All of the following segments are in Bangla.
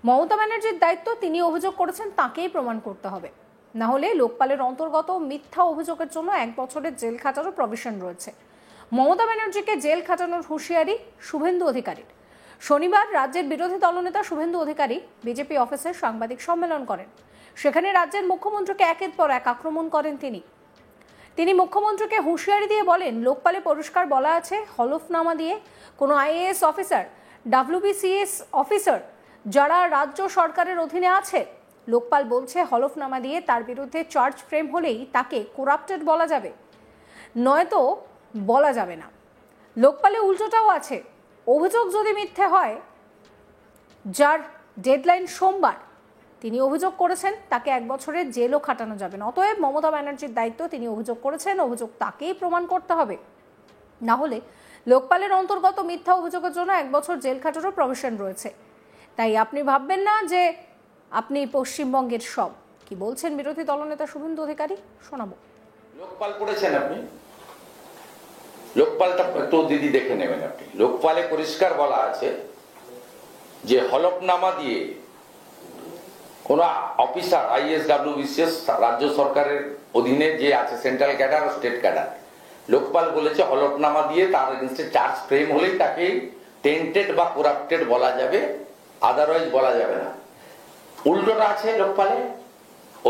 মমতা ব্যানার্জির দায়িত্ব, তিনি অভিযোগ করেছেন, তাকেই প্রমাণ করতে হবে, না হলে লোকপালের অন্তর্গত মিথ্যা অভিযোগের জন্য 1 বছরের জেল খাটারও প্রভিশন রয়েছে। মমতা ব্যানার্জিকে জেল খাটানোর হুঁশিয়ারি শুভেন্দু অধিকারীর। শনিবার রাজ্যের বিরোধী দলনেতা শুভেন্দু অধিকারী বিজেপি অফিসে সাংবাদিক সম্মেলন করেন। সেখানে রাজ্যের মুখ্যমন্ত্রীকে একের পর এক আক্রমণ করেন তিনি মুখ্যমন্ত্রীকে হুঁশিয়ারি দিয়ে বলেন, লোকপালে পরিষ্কার বলা আছে হলফনামা দিয়ে কোনো আইএএস অফিসার, ডাব্লিউবিসিএস অফিসার যারা রাজ্য সরকারের অধীনে আছে, লোকপাল বলছে হলফনামা দিয়ে তার বিরুদ্ধে চার্জ ফ্রেম হলেই তাকে করাপ্টেড বলা যাবে, নয়তো বলা যাবে না। লোকপালে উল্টোটাও আছে, অভিযোগ যদি মিথ্যে হয়, যার ডেডলাইন সোমবার, তিনি অভিযোগ করেছেন, তাকে 1 বছরের জেলও খাটানো যাবে না। অতএব মমতা ব্যানার্জির দায়িত্ব, তিনি অভিযোগ করেছেন, অভিযোগ তাকেই প্রমাণ করতে হবে, না হলে লোকপালের অন্তর্গত মিথ্যা অভিযোগের জন্য 1 বছর জেল খাটারও প্রভিশন রয়েছে। তাই আপনি ভাববেন না যে আপনি পশ্চিমবঙ্গের সব। কি বলছেন বিরোধী দলনেতা শুভেন্দু অধিকারী, শোনাবো। লোকপাল পড়েছেন আপনি? লোকপালটা তো দিদি দেখে নেবেন আপনি। লোকপালে পরিষ্কার বলা আছে যে হলফনামা দিয়ে কোন অফিসার, আইএস, ডাব্লিউবিসিএস, রাজ্য সরকারের অধীনে যে আছে, সেন্ট্রাল ক্যাডার ও স্টেট ক্যাডার, লোকপাল বলেছে হলফনামা দিয়ে তার এগেইনস্টে চার্জ ফ্রেম হলেই তাকে টেন্টেড বা করাপ্টেড বলা যাবে, আদারওয়াইজ বলা যাবে না। উল্টোটা আছে লোকপালে,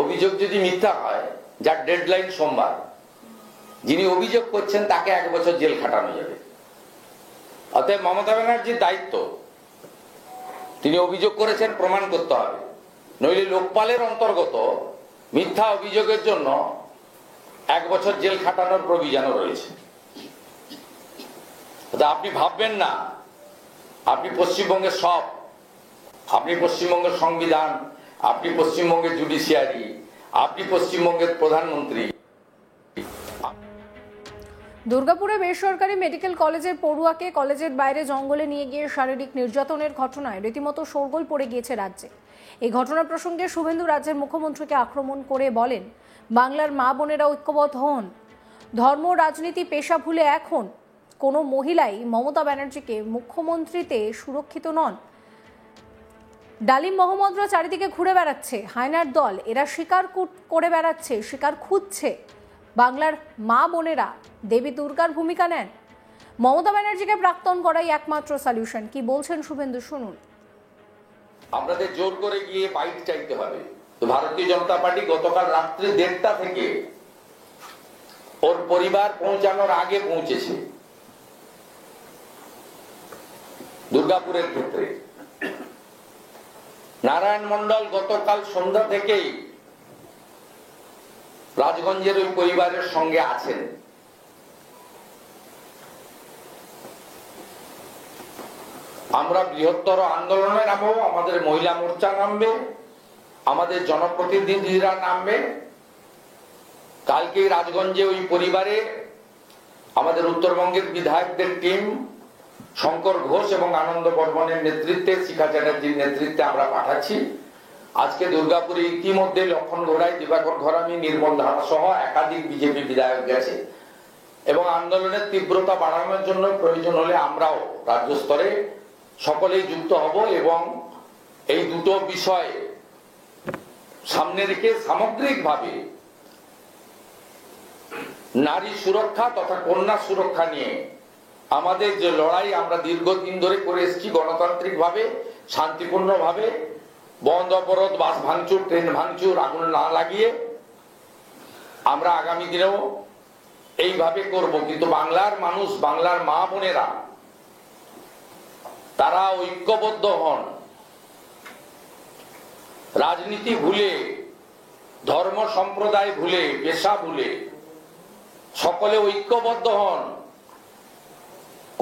অভিযোগ যদি মিথ্যা হয়, যার ডেডলাইন সোমবার, যিনি অভিযোগ করছেন তাকে 1 বছর জেল খাটানো যাবে। অতএব মমতা ব্যানার্জির দায়িত্ব, তিনি অভিযোগ করেছেন, প্রমাণ করতে হবে, নইলে লোকপালের অন্তর্গত মিথ্যা অভিযোগের জন্য 1 বছর জেল খাটানোর প্রভিশনও রয়েছে। আপনি ভাববেন না আপনি পশ্চিমবঙ্গের সব, আপনি পশ্চিমবঙ্গের সংবিধান, আপনি পশ্চিমবঙ্গের জুডিশিয়ারি, আপনি পশ্চিমবঙ্গের প্রধানমন্ত্রী। দুর্গাপুরে বেসরকারি মেডিকেল কলেজের পড়ুয়াকে কলেজের বাইরে জঙ্গলে নিয়ে গিয়ে শারীরিক নির্যাতনের ঘটনায় রীতিমতো শোরগোল পড়ে গিয়েছে রাজ্যে। এই ঘটনা প্রসঙ্গে শুভেন্দু রাজ্যের মুখ্যমন্ত্রীকে আক্রমণ করে বলেন, বাংলার মা বোনেরা ঐক্যবদ্ধ হন, ধর্ম রাজনীতি পেশা ভুলে এক হন। কোনো মহিলাই মমতা ব্যানার্জিকে মুখ্যমন্ত্রীতে সুরক্ষিত নন। ডালিম মোহাম্মদরা চারিদিকে ঘুরে বেড়াচ্ছে, হায়নার দল, এরা শিকার করে বেড়াচ্ছে, শিকার খুঁজছে। বাংলার মা বোনেরা দেবী দুর্গার ভূমিকা নেন। মমতা ব্যানার্জিকে প্রাক্তন করাই একমাত্র সলিউশন। কি বলছেন শুভেন্দু, শুনুন। আমাদের জোর করে গিয়ে বাইট চাইতে হবে। তো ভারতীয় জনতা পার্টি গতকাল রাত্রি 1:30 থেকে ওর পরিবার পৌঁছানোর আগে পৌঁছেছে দুর্গাপুরের ক্ষেত্রে। নারায়ণ মন্ডল গতকাল সন্ধ্যা থেকেই রাজগঞ্জের ওই পরিবারের সঙ্গে আছেন। আমরা বৃহত্তর আন্দোলনে নামবো, আমাদের মহিলা মোর্চা নামবে, আমাদের জনপ্রতিনিধিরা নামবে। কালকেই রাজগঞ্জে ওই পরিবারে আমাদের উত্তরবঙ্গের বিধায়কদের টিম, শঙ্কর ঘোষ এবং আনন্দ বর্মনের নেতৃত্বে, শিখা চ্যাটার্জির নেতৃত্বে আমরা পাঠাচ্ছি। আজকে দুর্গাপুরে ইতিমধ্যে লক্ষণ ঘোড়াই, দিবাকর ঘরামি, নির্মল ধারা সহ একাধিক বিজেপি বিধায়ক গেছে এবং আন্দোলনের তীব্রতা বাড়ানোর জন্য প্রয়োজন হলে আমরাও রাজ্য স্তরে সকলেই যুক্ত হব এবং এই দুটো বিষয় সামনে রেখে সামগ্রিকভাবে নারী সুরক্ষা তথা কন্যা সুরক্ষা নিয়ে আমাদের যে লড়াই আমরা দীর্ঘদিন ধরে করে এসেছি, গণতান্ত্রিক ভাবে, শান্তিপূর্ণ ভাবে, বন্ধ অবরোধ, বাস ভাঙচুর, ট্রেন ভাঙচুর, আগুন না লাগিয়ে আমরা আগামী দিনেও এইভাবে করব। কিন্তু বাংলার মানুষ, বাংলার মা বোনেরা তারা ঐক্যবদ্ধ হন, রাজনীতি ভুলে, ধর্ম সম্প্রদায় ভুলে, পেশা ভুলে সকলে ঐক্যবদ্ধ হন।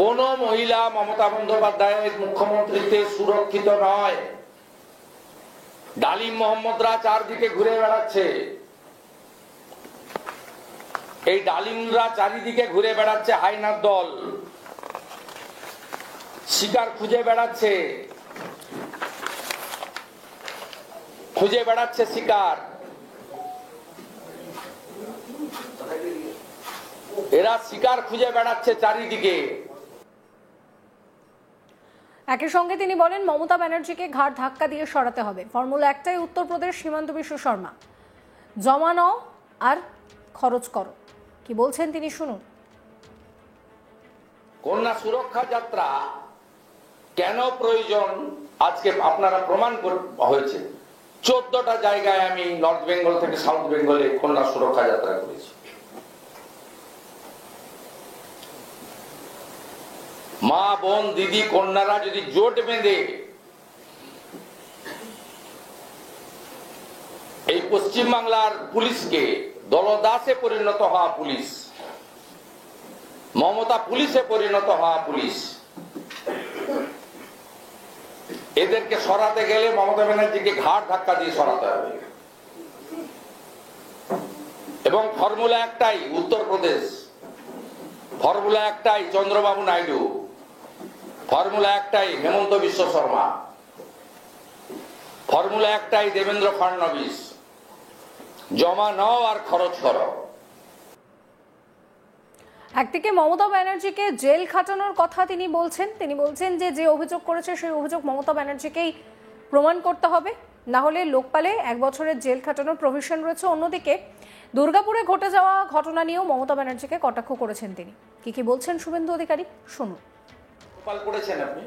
কোন মহিলা মমতা বন্দ্যোপাধ্যায়ের মুখ্যমন্ত্রীতে সুরক্ষিত নয়। ডালিম মোহাম্মদরা চারদিকে ঘুরে বেড়াচ্ছে, এই ডালিমরা চারিদিকে ঘুরে বেড়াচ্ছে, হায়নার দল শিকার খুঁজে বেড়াচ্ছে শিকার। এরা শিকার খুঁজে বেড়াচ্ছে চারিদিকে। একই সঙ্গে তিনি বলেন মমতা ব্যানার্জিকে ঘাড় ধাক্কা দিয়ে সরাতে হবে। ফর্মুলা একটাই, উত্তরপ্রদেশ সীমান্ত বিশ্ব শর্মা, জমা নাও আর খরচ করো। কি বলছেন তিনি শুনুন। কন্যা সুরক্ষা যাত্রা কেন প্রয়োজন আজকে আপনারা প্রমাণ হয়েছে। 14টা জায়গায় আমি নর্থ বেঙ্গল থেকে সাউথ বেঙ্গলে কন্যা সুরক্ষা যাত্রা করেছি। মা, বোন, দিদি, কন্যারা যদি জোট বেঁধে এই পশ্চিমবাংলার পুলিশকে দলদাসে পরিণত হওয়া পুলিশ, মমতা পুলিশে পরিণত হওয়া পুলিশ, এদেরকে সরাতে গেলে মমতা ব্যানার্জিকে ঘাড় ধাক্কা দিয়ে সরাতে হবে। এবং ফর্মুলা একটাই উত্তরপ্রদেশ, ফর্মুলা একটাই চন্দ্রবাবু নাইডু, ফর্মুলা একটাই হেমন্ত বিশ্ব শর্মা, ফর্মুলা একটাই দেবেন্দ্র ফডনবিস, জমা নাও আর খরচ করো। একদিকে মমতা ব্যানার্জিকে জেল খাটানোর কথা তিনি বলছেন যে অভিযোগ করেছে সেই অভিযোগ মমতা ব্যানার্জিকেই প্রমাণ করতে হবে, না হলে লোকপালে 1 বছরের জেল খাটানোর প্রভিশন রয়েছে। অন্যদিকে দুর্গাপুরে ঘটে যাওয়া ঘটনা নিয়েও মমতা ব্যানার্জিকে কটাক্ষ করেছেন তিনি। কি বলছেন শুভেন্দু অধিকারী, শুনুন। লোকপাল করেছেন আপনি,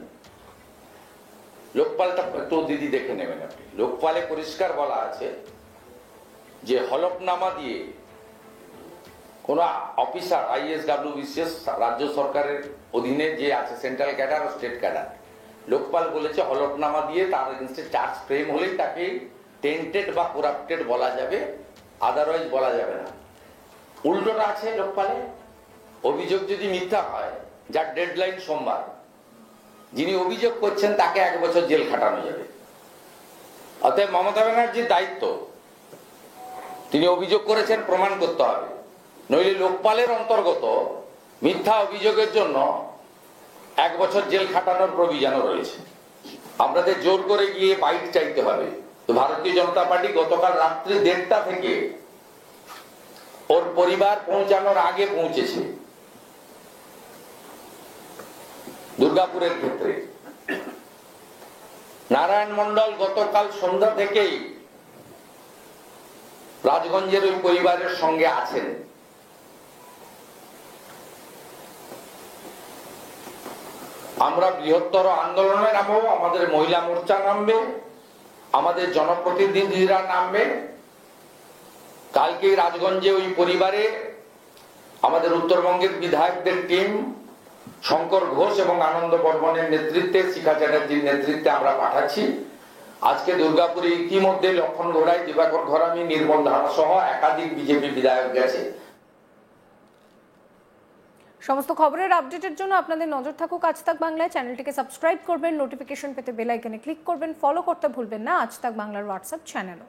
লোকপালটা একটু দিদি দেখে নেবেন আপনি। লোকপালে পরিষ্কার বলা আছে যে হলফনামা দিয়ে কোন অফিসার ISWBCS রাজ্য সরকারের অধীনে যে আছে, সেন্ট্রাল ক্যাডার ও স্টেট ক্যাডার, লোকপাল বলেছে হলফনামা দিয়ে তার এগেইনস্টে চার্জ ফ্রেম হলেই তাকে টেন্টেড বা করাপ্টেড বলা যাবে, আদারওয়াইজ বলা যাবে না। উল্টোটা আছে লোকপালে, অভিযোগ যদি মিথ্যা হয়, যার ডেডলাইন সোমবার, যিনি অভিযোগ করছেন তাকে 1 বছর জেল খাটানো যাবে। অতএব মমতা ব্যানার্জির দায়িত্ব, তিনি অভিযোগ করেছেন প্রমাণ করতে হবে, নইলে লোকপালের অন্তর্গত মিথ্যা অভিযোগের জন্য 1 বছর জেল খাটানোর প্রভিজনও রয়েছে। আপনাদের জোর করে গিয়ে বাইট চাইতে হবে। তো ভারতীয় জনতা পার্টি গতকাল রাত্রি 1:30টা থেকে ওর পরিবার পৌঁছানোর আগে পৌঁছেছে দুর্গাপুরের ক্ষেত্রে। নারায়ণ মণ্ডল গতকাল সন্ধ্যা থেকেই রাজগঞ্জের ওই পরিবারের সঙ্গে আছেন। আমরা বৃহত্তর আন্দোলনে নামবো, আমাদের মহিলা মোর্চা নামবে, আমাদের জনপ্রতিনিধিরা নামবে। কালকে রাজগঞ্জে ওই পরিবারে আমাদের উত্তরবঙ্গের বিধায়কদের টিম, শঙ্কর ঘোষ এবং আনন্দ বর্মনের নেতৃত্বে, শিখা চ্যাটার্জির নেতৃত্বে আমরা পাঠাচ্ছি। আজকে দুর্গাপুরে ইতিমধ্যে লক্ষণ ঘোড়াই, দিবাকর ঘরামি, নির্মল ধারা সহ একাধিক বিজেপি বিধায়ক গেছে। সমস্ত খবরের আপডেটের জন্য আপনাদের নজর থাকুক আজ তাক বাংলায়। চ্যানেলটিকে সাবস্ক্রাইব করবেন, নোটিফিকেশন পেতে বেল আইকনে ক্লিক করবেন, ফলো করতে ভুলবেন না আজ তাক বাংলার হোয়াটসঅ্যাপ চ্যানেলও।